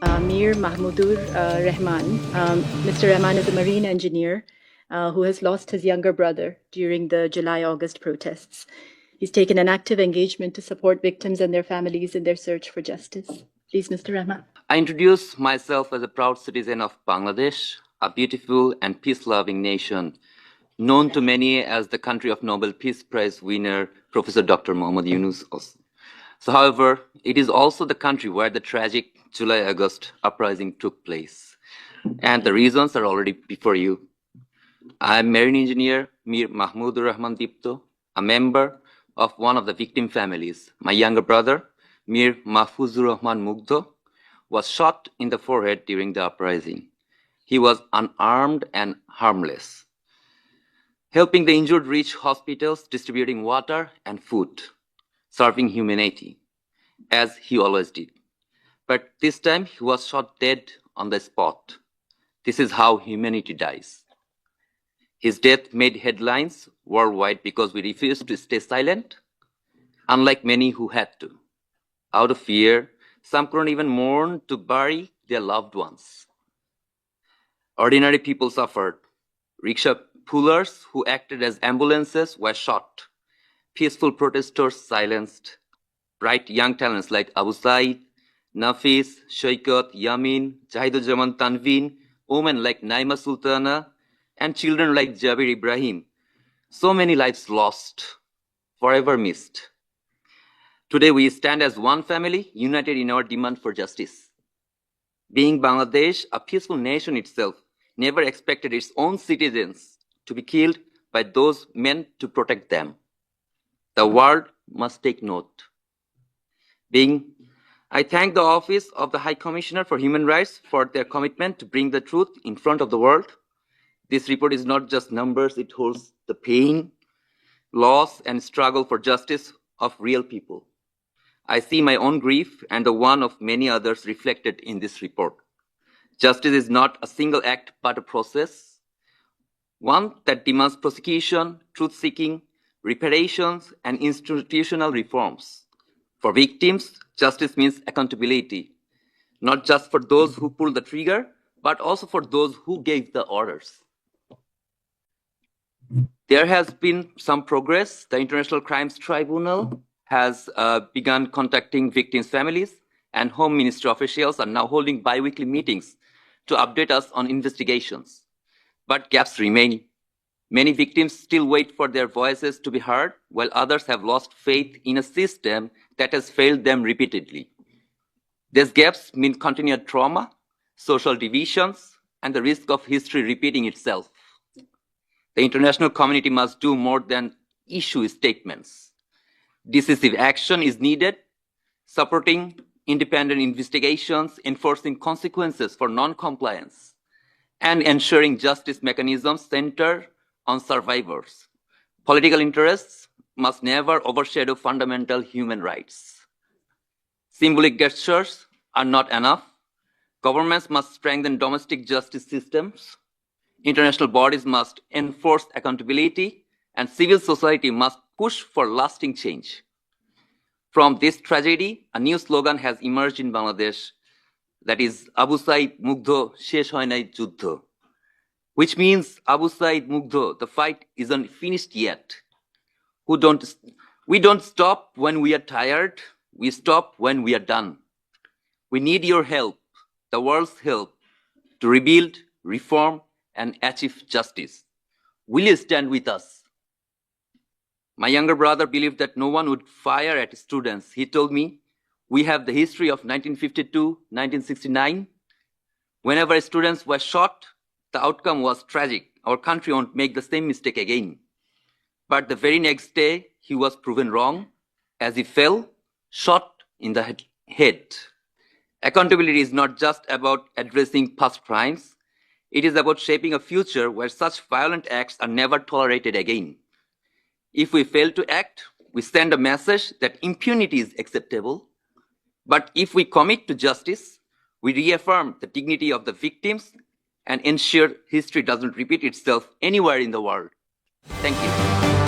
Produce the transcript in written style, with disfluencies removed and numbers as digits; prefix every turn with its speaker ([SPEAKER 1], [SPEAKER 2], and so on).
[SPEAKER 1] Mir Mahmudur Rahman. Mr. Rahman is a marine engineer who has lost his younger brother during the July-August protests. He's taken an active engagement to support victims and their families in their search for justice. Please, Mr. Rahman.
[SPEAKER 2] I introduce myself as a proud citizen of Bangladesh, a beautiful and peace-loving nation, known to many as the country of Nobel Peace Prize winner, Professor Dr. Muhammad Yunus. So, however, it is also the country where the tragic July-August uprising took place. And the reasons are already before you. I am marine engineer Mir Mahmudur Rahman Dipto, a member of one of the victim families. My younger brother, Mir Mahfuzur Rahman Mugdho, was shot in the forehead during the uprising. He was unarmed and harmless, helping the injured reach hospitals, distributing water and food, serving humanity, as he always did. But this time he was shot dead on the spot. This is how humanity dies. His death made headlines worldwide because we refused to stay silent, unlike many who had to. Out of fear, some couldn't even mourn to bury their loved ones. Ordinary people suffered. Rickshaw pullers who acted as ambulances were shot. Peaceful protesters silenced. Bright young talents like Abu Said, Nafis, Shaikat, Yamin, Jahiduzzaman Tanveen, women like Naima Sultana, and children like Jabir Ibrahim. So many lives lost, forever missed. Today we stand as one family, united in our demand for justice. Being Bangladesh, a peaceful nation itself, never expected its own citizens to be killed by those meant to protect them. The world must take note. I thank the Office of the High Commissioner for Human Rights for their commitment to bring the truth in front of the world. This report is not just numbers, it holds the pain, loss, and struggle for justice of real people. I see my own grief and the one of many others reflected in this report. Justice is not a single act, but a process, one that demands prosecution, truth-seeking, reparations, and institutional reforms. For victims, justice means accountability, not just for those who pulled the trigger, but also for those who gave the orders. There has been some progress. The International Crimes Tribunal has begun contacting victims' families, and Home Ministry officials are now holding bi-weekly meetings to update us on investigations. But gaps remain. Many victims still wait for their voices to be heard, while others have lost faith in a system that has failed them repeatedly. These gaps mean continued trauma, social divisions, and the risk of history repeating itself. The international community must do more than issue statements. Decisive action is needed, supporting independent investigations, enforcing consequences for non-compliance, and ensuring justice mechanisms center on survivors. Political interests must never overshadow fundamental human rights. Symbolic gestures are not enough. Governments must strengthen domestic justice systems. International bodies must enforce accountability, and civil society must push for lasting change. From this tragedy, a new slogan has emerged in Bangladesh, that is Abu Said Mugdho Shesh Hoy Nai Juddho, which means Abu Said Mugdho, the fight isn't finished yet. We don't stop when we are tired, we stop when we are done. We need your help, the world's help, to rebuild, reform, and achieve justice. Will you stand with us? My younger brother believed that no one would fire at students. He told me, we have the history of 1952, 1969. Whenever students were shot, the outcome was tragic. Our country won't make the same mistake again. But the very next day, he was proven wrong as he fell, shot in the head. Accountability is not just about addressing past crimes. It is about shaping a future where such violent acts are never tolerated again. If we fail to act, we send a message that impunity is acceptable. But if we commit to justice, we reaffirm the dignity of the victims and ensure history doesn't repeat itself anywhere in the world. Thank you.